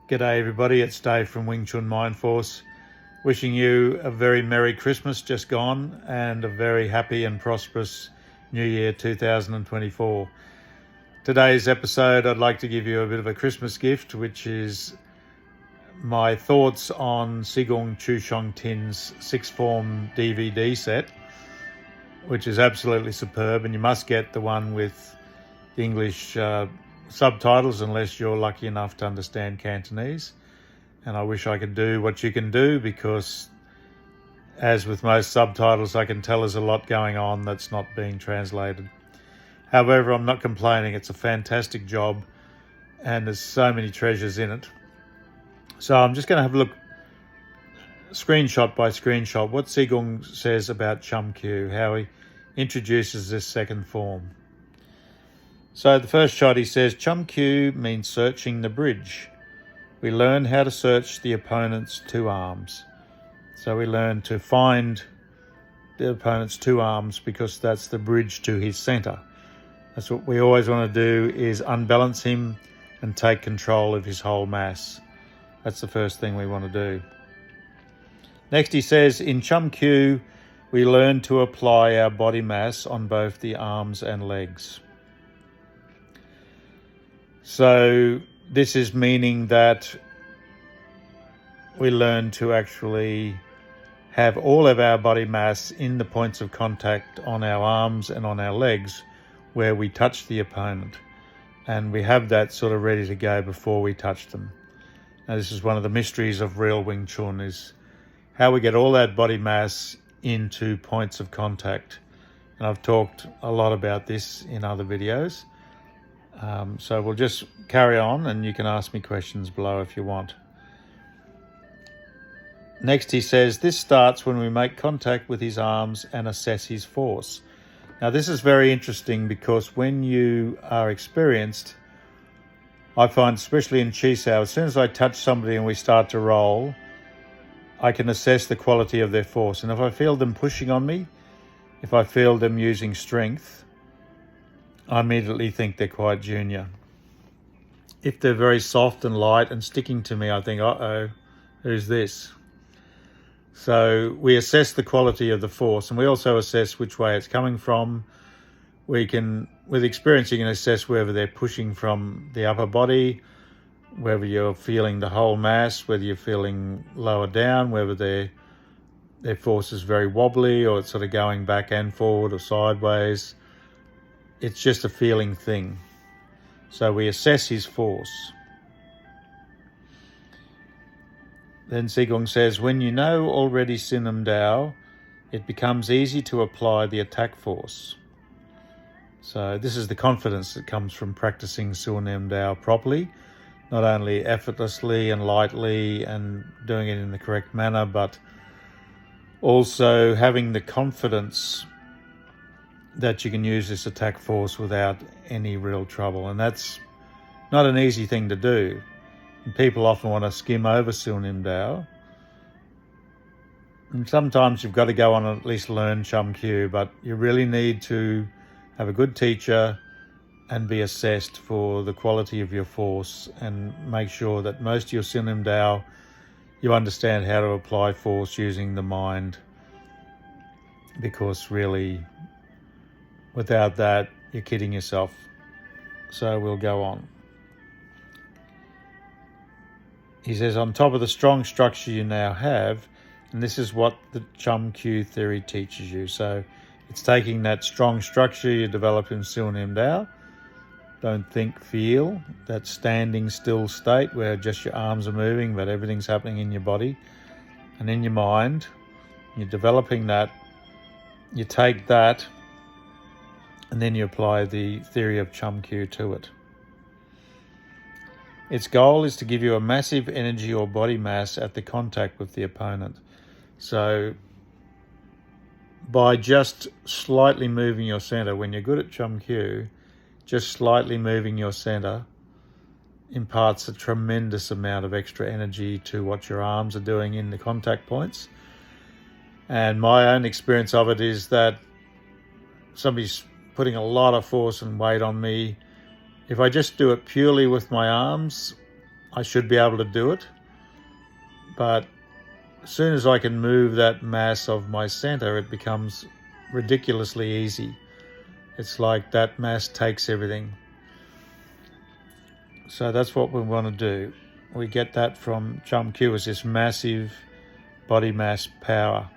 G'day everybody, it's Dave from Wing Chun Mind Force, wishing you a very Merry Christmas just gone and a very happy and prosperous New Year 2024. Today's episode I'd like to give you a bit of a Christmas gift, which is my thoughts on Sigong Chu Shong Tin's sixth form DVD set, which is absolutely superb, and you must get the one with the English subtitles unless you're lucky enough to understand Cantonese. And I wish I could do what you can do, because as with most subtitles, I can tell there's a lot going on that's not being translated. However, I'm not complaining. It's a fantastic job and there's so many treasures in it. So I'm just going to have a look screenshot by screenshot what Sigong says about Chum, how he introduces this second form. So the first shot, he says, Chum means searching the bridge. We learn how to search the opponent's two arms. So we learn to find the opponent's two arms because that's the bridge to his center. That's what we always want to do, is unbalance him and take control of his whole mass. That's the first thing we want to do. Next he says, in Chum, we learn to apply our body mass on both the arms and legs. So this is meaning that we learn to actually have all of our body mass in the points of contact on our arms and on our legs where we touch the opponent. And we have that sort of ready to go before we touch them. Now, this is one of the mysteries of real Wing Chun, is how we get all that body mass into points of contact. And I've talked a lot about this in other videos. So we'll just carry on, and you can ask me questions below if you want. Next he says, this starts when we make contact with his arms and assess his force. Now this is very interesting, because when you are experienced, I find, especially in Chi Sao, as soon as I touch somebody and we start to roll, I can assess the quality of their force. And if I feel them pushing on me, if I feel them using strength, I immediately think they're quite junior. If they're very soft and light and sticking to me, I think, uh-oh, who's this? So we assess the quality of the force, and we also assess which way it's coming from. We can, with experience, you can assess whether they're pushing from the upper body, whether you're feeling the whole mass, whether you're feeling lower down, whether their force is very wobbly or it's sort of going back and forward or sideways. It's just a feeling thing. So we assess his force. Then Sigong says, when you know already Sinam Dao, it becomes easy to apply the attack force. So this is the confidence that comes from practicing Sinam Dao properly, not only effortlessly and lightly and doing it in the correct manner, but also having the confidence that you can use this attack force without any real trouble. And that's not an easy thing to do. And people often want to skim over Silnim Dao. And sometimes you've got to go on and at least learn Chum, but you really need to have a good teacher and be assessed for the quality of your force, and make sure that most of your Silnim Dao, you understand how to apply force using the mind, because really, without that, you're kidding yourself. So we'll go on. He says, on top of the strong structure you now have, and this is what the Chum theory teaches you. So it's taking that strong structure you develop in Silnim Dao. Don't think, feel, that standing still state where just your arms are moving, but everything's happening in your body and in your mind. You're developing that. You take that, and then you apply the theory of Chum to it. Its goal is to give you a massive energy or body mass at the contact with the opponent. So by just slightly moving your center, when you're good at Chum, just slightly moving your center imparts a tremendous amount of extra energy to what your arms are doing in the contact points. And my own experience of it is that somebody's putting a lot of force and weight on me. If I just do it purely with my arms, I should be able to do it. But as soon as I can move that mass of my center, it becomes ridiculously easy. It's like that mass takes everything. So that's what we want to do. We get that from Chum Q, is this massive body mass power.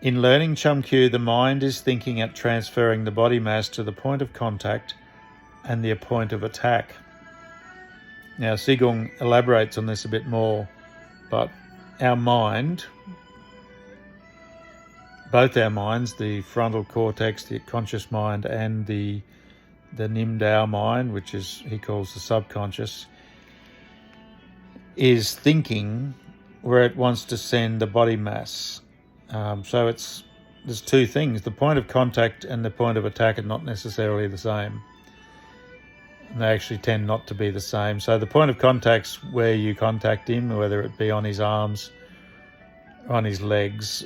In learning Chum Q, the mind is thinking at transferring the body mass to the point of contact and the point of attack. Now, Sigong elaborates on this a bit more, but our mind, both our minds, the frontal cortex, the conscious mind, and the Nim Dao mind, which is he calls the subconscious, is thinking where it wants to send the body mass. So there's two things. The point of contact and the point of attack are not necessarily the same. And they actually tend not to be the same. So the point of contact's where you contact him, whether it be on his arms, on his legs,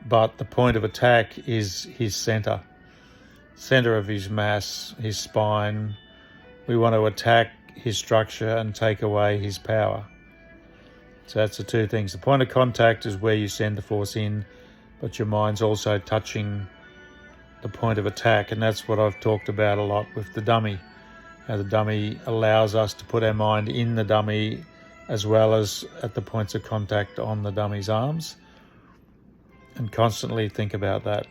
but the point of attack is his center of his mass, his spine. We want to attack his structure and take away his power. So that's the two things. The point of contact is where you send the force in, but your mind's also touching the point of attack, and that's what I've talked about a lot with the dummy. How the dummy allows us to put our mind in the dummy as well as at the points of contact on the dummy's arms, and constantly think about that.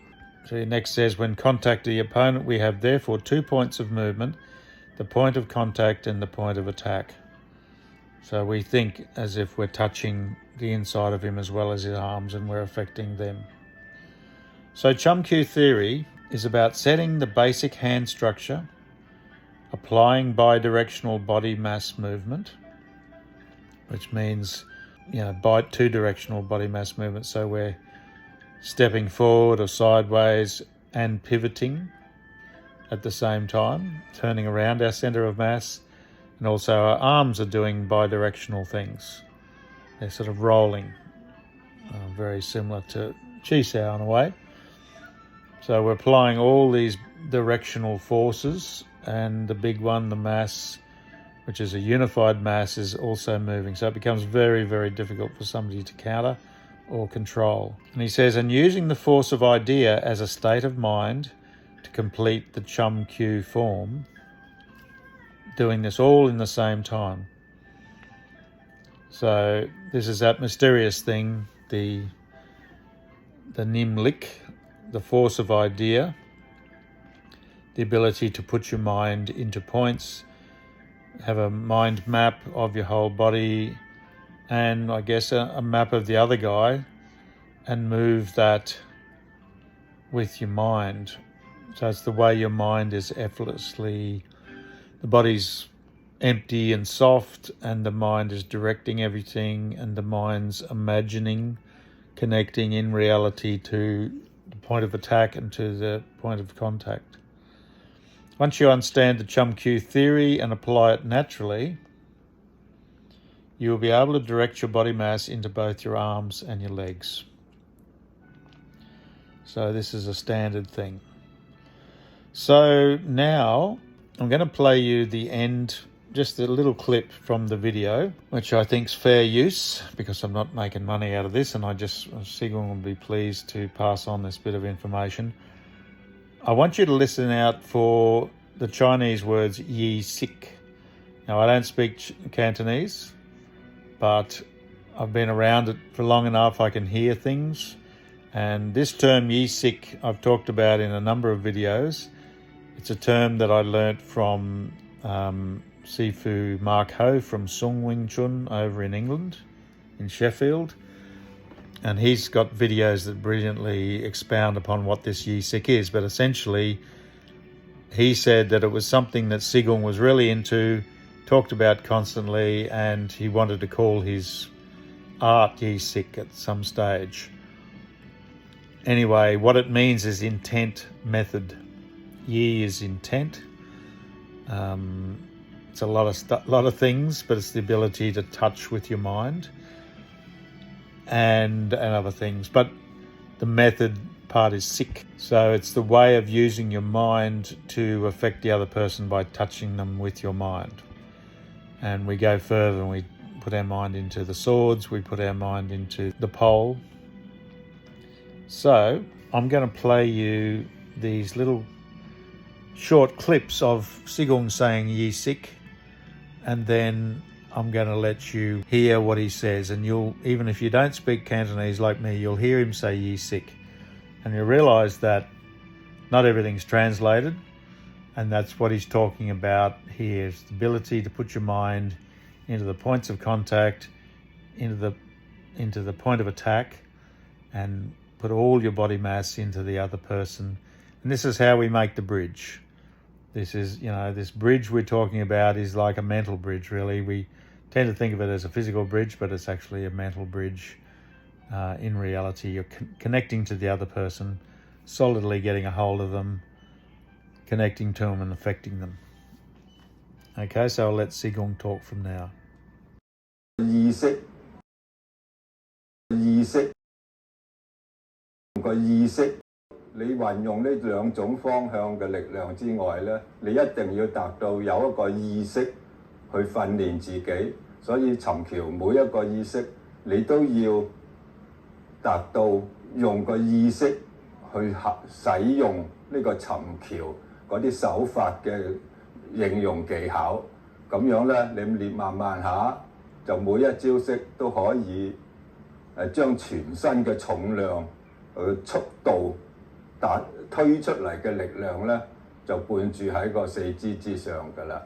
So next says, when contacting the opponent, we have therefore 2 points of movement, the point of contact and the point of attack. So we think as if we're touching the inside of him as well as his arms, and we're affecting them. So Chum Q theory is about setting the basic hand structure, applying bidirectional body mass movement, which means, two-directional body mass movement. So we're stepping forward or sideways and pivoting at the same time, turning around our center of mass. And also our arms are doing bidirectional things. They're sort of rolling, very similar to Chi Sao in a way. So we're applying all these directional forces, and the big one, the mass, which is a unified mass, is also moving. So it becomes very, very difficult for somebody to counter or control. And he says, and using the force of idea as a state of mind to complete the Chum Q form, doing this all in the same time. So this is that mysterious thing, the Nimlik, the force of idea, the ability to put your mind into points, have a mind map of your whole body, and I guess a map of the other guy, and move that with your mind. So it's the way your mind is effortlessly, the body's empty and soft, and the mind is directing everything, and the mind's imagining, connecting in reality to the point of attack and to the point of contact. Once you understand the Chum Q theory and apply it naturally, you will be able to direct your body mass into both your arms and your legs. So this is a standard thing. So now I'm going to play you the end, just a little clip from the video, which I think is fair use because I'm not making money out of this, and Sigmund will be pleased to pass on this bit of information. I want you to listen out for the Chinese words yi sik. Now, I don't speak Cantonese, but I've been around it for long enough, I can hear things. And this term yi sik I've talked about in a number of videos. It's a term that I learnt from Sifu Mark Ho from Sung Wing Chun over in England, in Sheffield. And he's got videos that brilliantly expound upon what this yi sik is. But essentially, he said that it was something that Sigong was really into, talked about constantly, and he wanted to call his art yi sik at some stage. Anyway, what it means is intent method. Yi is intent. It's a lot of things, but it's the ability to touch with your mind and other things. But the method part is sik. So it's the way of using your mind to affect the other person by touching them with your mind. And we go further and we put our mind into the swords, we put our mind into the pole. So I'm going to play you these little short clips of Sigong saying Yi Sik, and then I'm going to let you hear what he says, and you'll, even if you don't speak Cantonese like me, you'll hear him say Yi Sik, and you'll realise that not everything's translated, and that's what he's talking about here, is the ability to put your mind into the points of contact, into the point of attack, and put all your body mass into the other person. And this is how we make the bridge. This is, this bridge we're talking about is like a mental bridge, really. We tend to think of it as a physical bridge, but it's actually a mental bridge. In reality, you're connecting to the other person, solidly getting a hold of them, connecting to them and affecting them. Okay, so I'll let Sigong talk from now. 意識個意識，你運用呢兩種方向嘅力量之外呢，你一定要達到有一個意識去訓練自己。所以尋橋每一個意識，你都要達到用個意識去使用呢個尋橋嗰啲手法嘅應用技巧。咁樣呢，你練慢慢下，就每一招式都可以將全身嘅重量、速度推出嚟嘅力量呢，就伴住喺個四肢之上㗎啦。